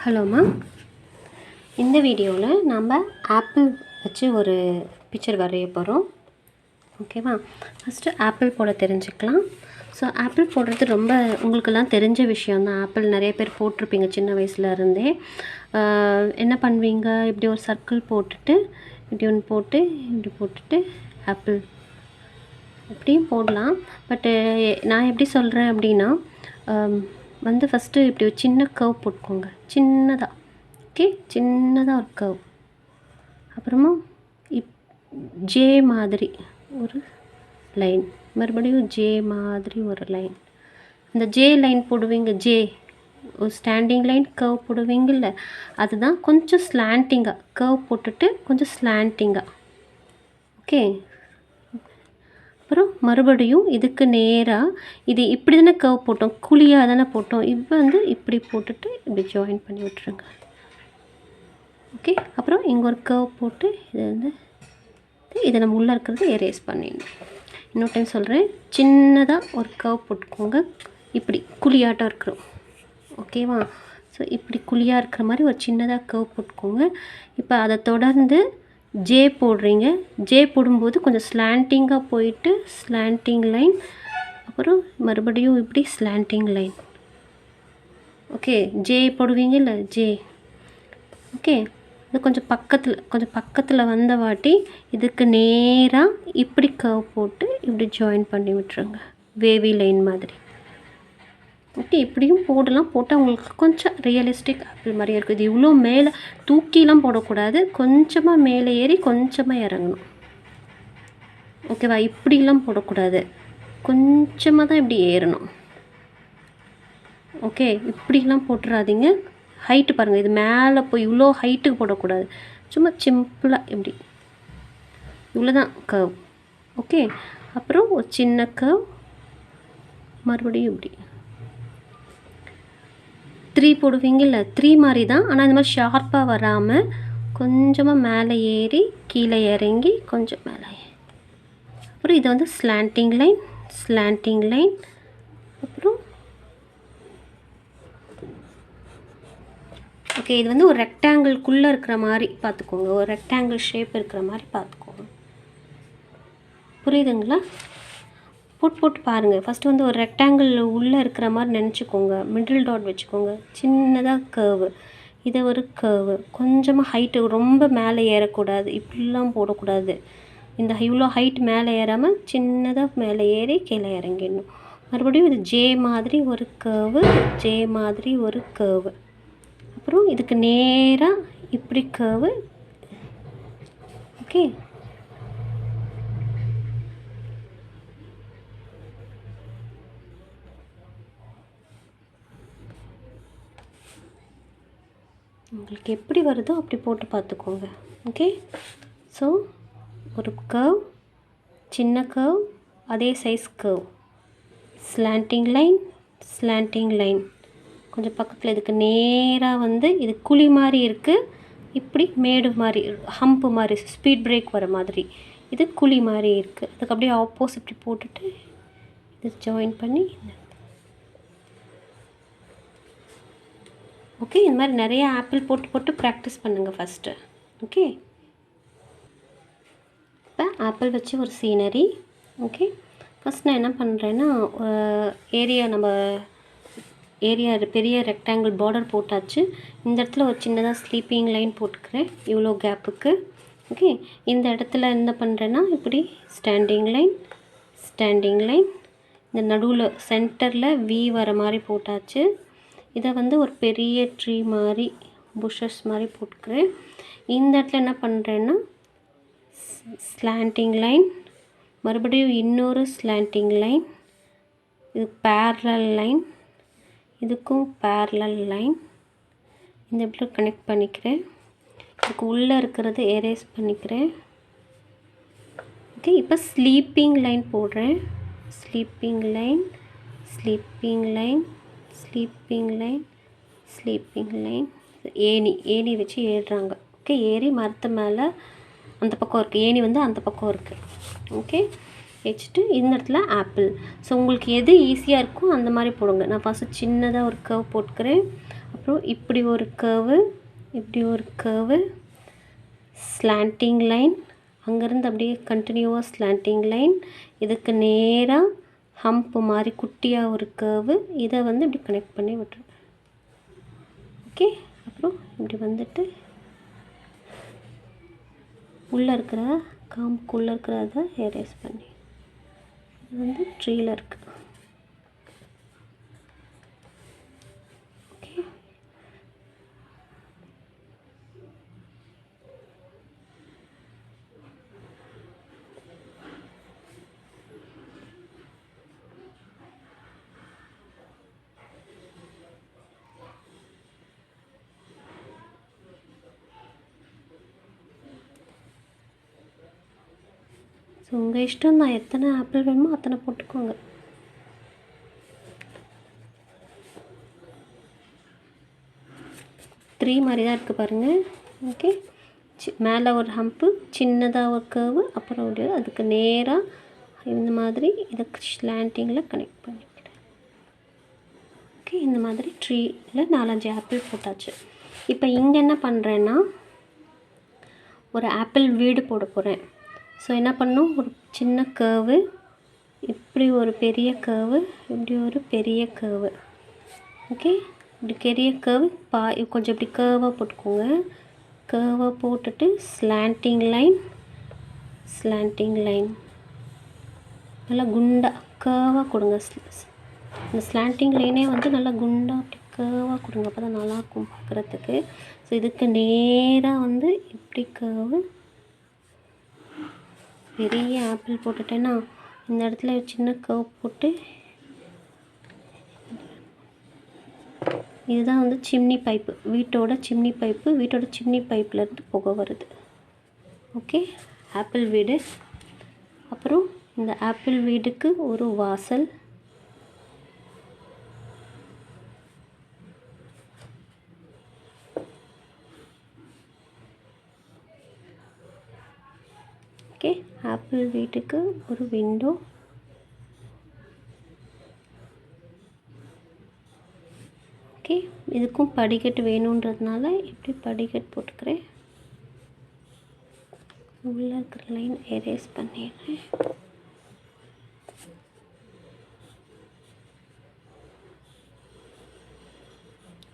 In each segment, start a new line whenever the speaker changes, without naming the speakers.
ஹலோம்மா. இந்த வீடியோவில் நம்ம ஆப்பிள் வச்சு ஒரு பிக்சர் வரைய போகிறோம். ஓகேவா? ஃபஸ்ட்டு ஆப்பிள் போட தெரிஞ்சுக்கலாம். ஸோ ஆப்பிள் போடுறது ரொம்ப உங்களுக்கெல்லாம் தெரிஞ்ச விஷயந்தான். ஆப்பிள் நிறைய பேர் போட்டிருப்பீங்க சின்ன வயசுல இருந்தே. என்ன பண்ணுவீங்க, இப்படி ஒரு சர்க்கிள் போட்டுட்டு இப்படி ஒன்று போட்டு இப்படி போட்டுட்டு ஆப்பிள் இப்படியும் போடலாம். பட்டு நான் எப்படி சொல்கிறேன் அப்படின்னா, ஃபஸ்ட்டு இப்படி ஒரு சின்ன கர்வ் போட்டுக்கோங்க, சின்னதாக. ஓகே, சின்னதாக ஒரு கர்வ். அப்புறமா ஜே மாதிரி ஒரு லைன், மறுபடியும் ஜே மாதிரி ஒரு லைன். அந்த ஜே லைன் போடுவீங்க, ஜே ஒரு ஸ்டாண்டிங் லைன் கர்வ் போடுவீங்கள்ல, அதுதான் கொஞ்சம் ஸ்லாண்டிங்காக கர்வ் போட்டுட்டு கொஞ்சம் ஸ்லாண்டிங்காக. ஓகே, அப்புறம் மறுபடியும் இதுக்கு நேராக இது இப்படி தானே கர்வ் போட்டோம், குழியாக தானே போட்டோம். இப்போ இப்படி போட்டுட்டு இப்படி ஜாயின் பண்ணி விட்டுருங்க. ஓகே, அப்புறம் இங்கே ஒரு கர்வ் போட்டு இதை நம்ம உள்ளே இருக்கிறது எரேஸ் பண்ணிடணும். இன்னொரு டைம் சொல்கிறேன், சின்னதாக ஒரு கர்வ் போட்டுக்கோங்க, இப்படி குழியாட்டம் இருக்கிறோம். ஓகேவா? ஸோ இப்படி குழியாக இருக்கிற மாதிரி ஒரு சின்னதாக கர்வ் போட்டுக்கோங்க. இப்போ அதை தொடர்ந்து ஜே போடுறீங்க. ஜே போடும்போது கொஞ்சம் ஸ்லாண்டிங்காக போயிட்டு ஸ்லாண்டிங் லைன், அப்புறம் மறுபடியும் இப்படி ஸ்லாண்டிங் லைன். ஓகே, ஜே போடுவீங்கல்ல, ஜே. ஓகே, இது கொஞ்சம் பக்கத்தில் வந்த வாட்டி இதுக்கு நேராக இப்படி கர்வ் போட்டு இப்படி ஜாயின் பண்ணி விட்டுருங்க, வேவி லைன் மாதிரி. ஓகே, இப்படியும் போடலாம். போட்டால் உங்களுக்கு கொஞ்சம் ரியலிஸ்டிக் ஆப்பிள் மாதிரியே இருக்கும். இது இவ்வளோ மேலே தூக்கிலாம் போடக்கூடாது, கொஞ்சமாக மேலே ஏறி கொஞ்சமாக இறங்கணும். ஓகேவா? இப்படிலாம் போடக்கூடாது, கொஞ்சமாக தான் இப்படி ஏறணும். ஓகே, இப்படிலாம் போட்டுறாதீங்க. ஹைட்டு பாருங்கள், இது மேலே போய் இவ்வளோ ஹைட்டுக்கு போடக்கூடாது, சும்மா சிம்பிளாக இப்படி, இவ்வளோ தான் கர்வ். ஓகே, அப்புறம் ஒரு சின்ன கர்வ், மறுபடியும் இப்படி 3 போடுவீங்கல்ல, 3 மாதிரி தான். ஆனால் இந்த மாதிரி ஷார்ப்பாக வராமல் கொஞ்சமாக மேலே ஏறி கீழே இறங்கி கொஞ்சம் மேலே. அப்புறம் இதை ஸ்லாண்டிங் லைன், ஸ்லாண்டிங் லைன். அப்புறம் ஓகே, இது ஒரு ரெக்டாங்கிள்குள்ளே இருக்கிற மாதிரி பார்த்துக்கோங்க, ஒரு ரெக்டாங்கிள் ஷேப் இருக்கிற மாதிரி பார்த்துக்கோங்க. புரியுதுங்களா? போட்டு பாருங்கள். ஃபஸ்ட்டு ஒரு ரெக்டாங்கிள் உள்ளே இருக்கிற மாதிரி நினச்சிக்கோங்க, மிடில் டாட் வச்சுக்கோங்க, சின்னதாக கர்வு. இதை ஒரு கர்வு, கொஞ்சமாக ஹைட்டு, ரொம்ப மேலே ஏறக்கூடாது, இப்படிலாம் போடக்கூடாது. இந்த இவ்வளோ ஹைட் மேலே ஏறாமல் சின்னதாக மேலே ஏறி கீழே இறங்கிடணும். மறுபடியும் இது ஜே மாதிரி ஒரு கர்வு, ஜே மாதிரி ஒரு கர்வு. அப்புறம் இதுக்கு நேராக இப்படி கர்வு. ஓகே, உங்களுக்கு எப்படி வருதோ அப்படி போட்டு பார்த்துக்கோங்க. ஓகே, ஸோ ஒரு கர்வ், சின்ன கர்வ், அதே size curve, slanting line, slanting line. கொஞ்சம் பக்கத்தில் இதுக்கு நேராக இது குழி மாதிரி இருக்குது, இப்படி மேடு மாதிரி, ஹம்ப்பு மாதிரி, ஸ்பீட் பிரேக் வர மாதிரி. இது குழி மாதிரி இருக்குது, அதுக்கு அப்படியே ஆப்போசிட் போட்டுட்டு இது ஜாயின் பண்ணி. ஓகே, இந்த மாதிரி நிறைய ஆப்பிள் போட்டு ப்ராக்டிஸ் பண்ணுங்கள் ஃபஸ்ட்டு. ஓகே, இப்போ ஆப்பிள் வச்சு ஒரு சீனரி. ஓகே, ஃபஸ்ட் நான் என்ன பண்ணுறேன்னா, நம்ம ஏரியா பெரிய ரெக்டாங்கிள் பார்டர் போட்டாச்சு. இந்த இடத்துல ஒரு சின்னதாக ஸ்லீப்பிங் லைன் போட்டுக்கிறேன், இவ்வளோ கேப்புக்கு. ஓகே, இந்த இடத்துல என்ன பண்ணுறேன்னா, இப்படி ஸ்டாண்டிங் லைன், ஸ்டாண்டிங் லைன், இந்த நடுவில் சென்டரில் வி வர மாதிரி போட்டாச்சு. இதை ஒரு பெரிய ட்ரீ மாதிரி, புஷஸ் மாதிரி போட்டுக்கிறேன். இந்த இடத்துல என்ன பண்ணுறேன்னா, ஸ்லாண்டிங் லைன், மறுபடியும் இன்னொரு ஸ்லாண்டிங் லைன், இது பேரலல் லைன், இதுக்கும் பேரலல் லைன். இந்த இடத்துல கனெக்ட் பண்ணிக்கிறேன். இதுக்கு உள்ளே இருக்கிறது எரேஸ் பண்ணிக்கிறேன். ஓகே, இப்போ ஸ்லீப்பிங் லைன் போடுறேன். Sleeping line, sleeping line, sleeping line, sleeping line. ஏணி வச்சு ஏறுறாங்க. ஓகே, ஏறி மரத்து மேலே அந்த பக்கம் இருக்குது, ஏணி அந்த பக்கம் இருக்குது. ஓகே, வச்சுட்டு இந்த இடத்துல ஆப்பிள். ஸோ உங்களுக்கு எது ஈஸியாக இருக்கோ அந்த மாதிரி போடுங்க. நான் ஃபஸ்ட்டு சின்னதாக ஒரு கர்வ் போட்டுக்கிறேன், அப்புறம் அப்புறம் இப்படி ஒரு கர்வு, இப்படி ஒரு கர்வு, ஸ்லாண்டிங் லைன், அங்கேருந்து அப்படியே கண்டினியூவாக ஸ்லாண்டிங் லைன், இதுக்கு நேராக ஹம்ப்பு மாதிரி குட்டியாக ஒரு கர்வு, இதை வந்து இப்படி கனெக்ட் பண்ணி விட்டுருவேன். ஓகே, அப்புறம் இப்படி வந்துட்டு உள்ளே இருக்கிற காம்புக்குள்ளே இருக்கிறத எரேஸ் பண்ணி, இது வந்து ட்ரீயில் இருக்குது. ஓகே, ஸோ உங்கள் இஷ்டம் தான், எத்தனை ஆப்பிள் வேணுமோ அத்தனை போட்டுக்கோங்க. த்ரீ மாதிரி தான் இருக்குது பாருங்கள். ஓகே, மேலே ஒரு ஹம்ப்பு, சின்னதாக ஒரு கர்வு, அப்புறம் ஒரு அதுக்கு நேராக இந்த மாதிரி இதை ஸ்லாண்டிங்கில் கனெக்ட் பண்ணிக்கிறேன். ஓகே, இந்த மாதிரி ட்ரீயில் 4-5 ஆப்பிள் போட்டாச்சு. இப்போ இங்கே என்ன பண்ணுறேன்னா ஒரு ஆப்பிள் வீடு போட போகிறேன். ஸோ என்ன பண்ணணும், ஒரு சின்ன கர்வு, இப்படி ஒரு பெரிய கர்வு, இப்படி ஒரு பெரிய கர்வு. ஓகே, இப்படி பெரிய கர்வு கொஞ்சம் இப்படி கர்வாக போட்டுக்கோங்க. கர்வாக போட்டுட்டு ஸ்லாண்டிங் லைன், ஸ்லாண்டிங் லைன் நல்லா குண்டாக கர்வாக கொடுங்க. இந்த ஸ்லாண்டிங் லைனே வந்து நல்லா குண்டாக அப்படி கர்வாக கொடுங்க, அப்போ தான் நல்லாயிருக்கும் பார்க்குறதுக்கு. ஸோ இதுக்கு நேராக வந்து இப்படி கர்வு, பெரிய ஆப்பிள் போட்டுட்டேன்னா இந்த இடத்துல சின்ன கர்வ் போட்டு, இதுதான் வந்து சிம்னி பைப்பு, வீட்டோட சிம்னி பைப்பு, வீட்டோட சிம்னி பைப்லேருந்து புகை வருது. ஓகே, ஆப்பிள் வீடு. அப்புறம் இந்த ஆப்பிள் வீடுக்கு ஒரு வாசல், ஓகே, ஆப்பிள் வீட்டுக்கு ஒரு விண்டோ, ஓகே. இதுக்கும் படிக்கட்டு வேணுன்றதுனால இப்படி படிக்கட்டு போட்டுக்கிறேன். உள்ளே இருக்கிற லைன் எரேஸ் பண்ணிடுறேன்.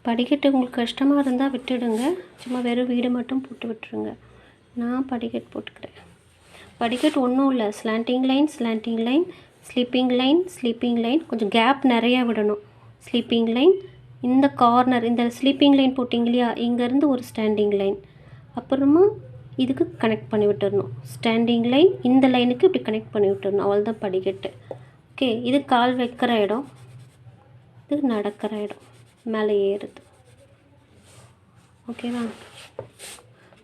படிக்கட்டு உங்களுக்கு கஷ்டமாக இருந்தால் விட்டுடுங்க, சும்மா வெறும் வீடு மட்டும் போட்டு விட்டுருங்க. நான் படிக்கட்டு போட்டுக்கிறேன். படிக்கட்டு ஒன்றும் இல்லை, slanting line, slanting line, sleeping line, sleeping line, கொஞ்சம் கேப் நிறையா விடணும். ஸ்லீப்பிங் லைன், இந்த கார்னர், இந்த ஸ்லீப்பிங் லைன் போட்டிங்க இல்லையா, இங்கேருந்து ஒரு ஸ்டாண்டிங் லைன், அப்புறமா இதுக்கு கனெக்ட் பண்ணி விட்டுறணும். ஸ்டாண்டிங் லைன் இந்த லைனுக்கு இப்படி கனெக்ட் பண்ணி விட்டுறணும், அவ்வளோதான் படிக்கட்டு. ஓகே, இது கால் வைக்கிற இடம், இது நடக்கிற இடம், மேலே ஏறுது. ஓகேவா,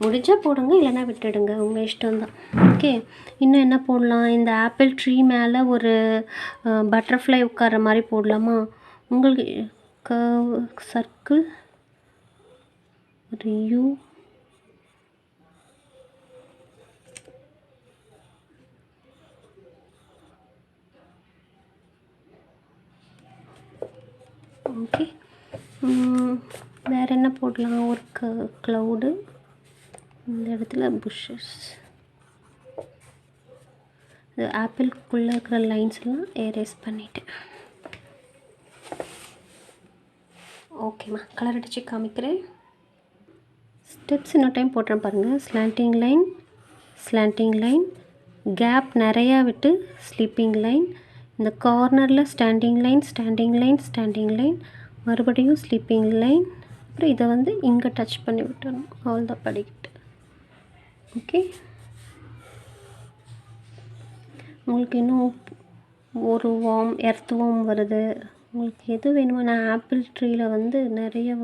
முடிஞ்சால் போடுங்க, இல்லைன்னா விட்டுடுங்க, உங்கள் இஷ்டம்தான். ஓகே, இன்னும் என்ன போடலாம், இந்த ஆப்பிள் ட்ரீ மேலே ஒரு பட்டர்ஃப்ளை உட்கார மாதிரி போடலாமா? உங்களுக்கு சர்க்கிள், ஒரு யூ, ஓகே. வேறு என்ன போடலாம், ஒரு க்ளவுடு, இந்த இடத்துல புஷ்ஷஸ், இது ஆப்பிள்குள்ளே இருக்கிற லைன்ஸ்லாம் எரேஸ் பண்ணிட்டேன். ஓகேம்மா, கலர் அடித்து காமிக்கிறேன். ஸ்டெப்ஸ் இன்னொரு டைம் போட்டுறேன் பாருங்கள். Slanting line, slanting line, gap நிறையா விட்டு ஸ்லீப்பிங் லைன், இந்த கார்னரில் standing line, standing line, standing line, மறுபடியும் ஸ்லீப்பிங் லைன், அப்புறம் இதை வந்து இங்கே டச் பண்ணி விட்டுறணும், அவ்வளோதான் படிக்கட்டு. ஓகே, உங்களுக்கு இன்னும் ஒரு எர்த் வார்ம் வருது, உங்களுக்கு எது வேணுமோ. நான் ஆப்பிள் ட்ரீயில் வந்து நிறைய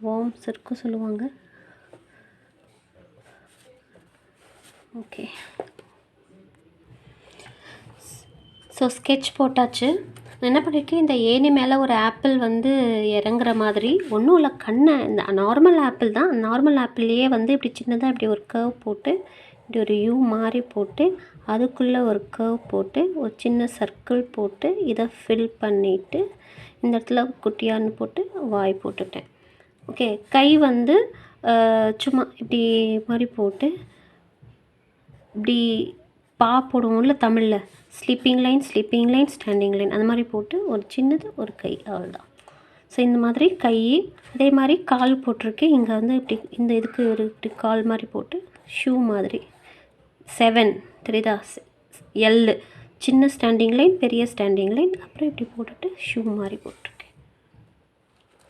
வார்ம்ஸ் இருக்கும் சொல்லுவாங்க. ஓகே, ஸோ ஸ்கெட்ச் போட்டாச்சு. நான் என்ன பண்ணியிருக்கேன், இந்த ஏணி மேலே ஒரு ஆப்பிள் வந்து இறங்குற மாதிரி, ஒன்றும் இல்லை, கண்ணை இந்த நார்மல் ஆப்பிள் தான், நார்மல் ஆப்பிள்லேயே வந்து இப்படி சின்னதாக இப்படி ஒரு கர்வ் போட்டு, இப்படி ஒரு யூ மாதிரி போட்டு, அதுக்குள்ளே ஒரு கர்வ் போட்டு, ஒரு சின்ன சர்க்கிள் போட்டு, இதை ஃபில் பண்ணிவிட்டு, இந்த இடத்துல குட்டியான்னு போட்டு வாய் போட்டுட்டேன். ஓகே, கை வந்து சும்மா இப்படி மாதிரி போட்டு இப்படி போடுவோம்ல தமிழில், ஸ்லீப்பிங் லைன் ஸ்டாண்டிங் லைன் அந்த மாதிரி போட்டு ஒரு சின்னது ஒரு கை, அவ்வளோதான். ஸோ இந்த மாதிரி கை, அதே மாதிரி கால் போட்டிருக்கேன். இங்கே வந்து இப்படி இந்த இதுக்கு ஒரு இப்படி கால் மாதிரி போட்டு ஷூ மாதிரி 7 தெரியுதா, எல் சின்ன ஸ்டாண்டிங் லைன், பெரிய ஸ்டாண்டிங் லைன், அப்புறம் இப்படி போட்டுட்டு ஷூ மாதிரி போட்டிருக்கேன்.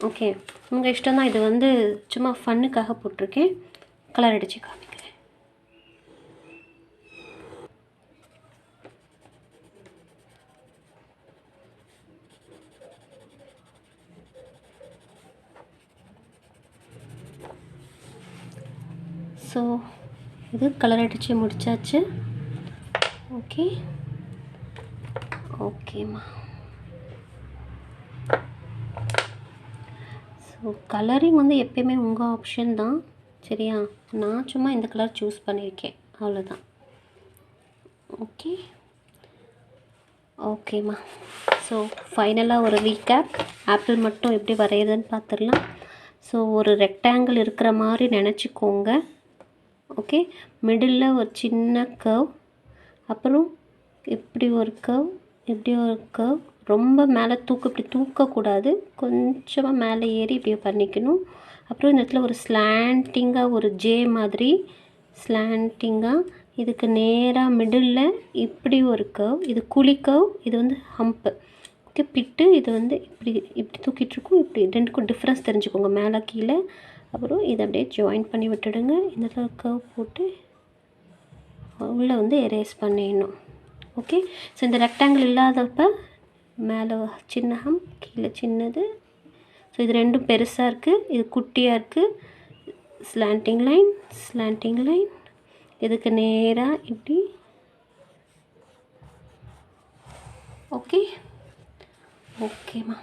ஓகே, உங்கள் இஷ்டம் தான். இது வந்து சும்மா ஃபன்னுக்காக போட்டிருக்கேன். கலர் அடித்து காமிக்கிறேன். ஸோ இது கலர் அடித்து முடித்தாச்சு. ஓகே ஓகேம்மா. ஸோ கலரிங் வந்து எப்பயுமே உங்கள் ஆப்ஷன் தான், சரியா? நான் சும்மா இந்த கலர் சூஸ் பண்ணியிருக்கேன், அவ்வளோதான். ஓகே ஓகேம்மா. ஸோ ஃபைனலாக ஒரு ரீகேப், ஆப்பிள் மட்டும் எப்படி வரைகிறதுன்னு பார்த்துடலாம். ஸோ ஒரு ரெக்டாங்கிள் இருக்கிற மாதிரி நினச்சிக்கோங்க. ஓகே, மிடில் ஒரு சின்ன கர்வ், அப்புறம் இப்படி ஒரு கர்வ், இப்படி ஒரு கர்வ், ரொம்ப மேலே இப்படி தூக்கக்கூடாது, கொஞ்சமாக மேலே ஏறி இப்படி பண்ணிக்கணும். அப்புறம் இந்த இடத்துல ஒரு ஸ்லாண்டிங்காக ஒரு ஜே மாதிரி ஸ்லாண்டிங்காக, இதுக்கு நேராக மிடில் இப்படி ஒரு கர்வ், இது குழி கர்வ், இது வந்து ஹம்ப்பு. ஓகே, பிட்டு இது வந்து இப்படி இப்படி தூக்கிட்டுருக்கும். இப்படி ரெண்டுக்கும் டிஃப்ரென்ஸ் தெரிஞ்சுக்கோங்க, மேலே கீழே. அப்புறம் இதை அப்படியே ஜாயின் பண்ணி விட்டுடுங்க. இந்த இடத்துல கர்வ் போட்டு உள்ளே வந்து எரேஸ் பண்ணிடணும். ஓகே, ஸோ இந்த ரெக்டாங்கிள் இல்லாதப்போ மேலே சின்ன ஹம், கீழே சின்னது. ஸோ இது ரெண்டும் பெருசாக இருக்குது, இது குட்டியாக இருக்குது. ஸ்லாண்டிங் லைன், இதுக்கு நேராக இப்படி. ஓகே ஓகேம்மா,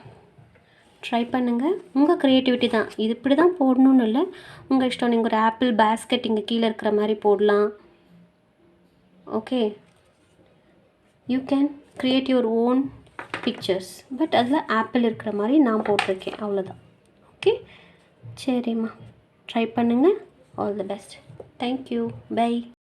ட்ரை பண்ணுங்கள். உங்கள் க்ரியேட்டிவிட்டி தான், இது இப்படி தான் போடணுன்னு இல்லை, உங்கள் இஷ்டம். நீங்கள் ஒரு ஆப்பிள் பேஸ்கெட் இங்கே கீழே இருக்கிற மாதிரி போடலாம். Okay, you can create your own pictures. But அதில் ஆப்பிள் இருக்கிற மாதிரி நான் போட்டிருக்கேன், அவ்வளோதான். ஓகே, சரிம்மா, ட்ரை பண்ணுங்கள். All the best. Thank you, by.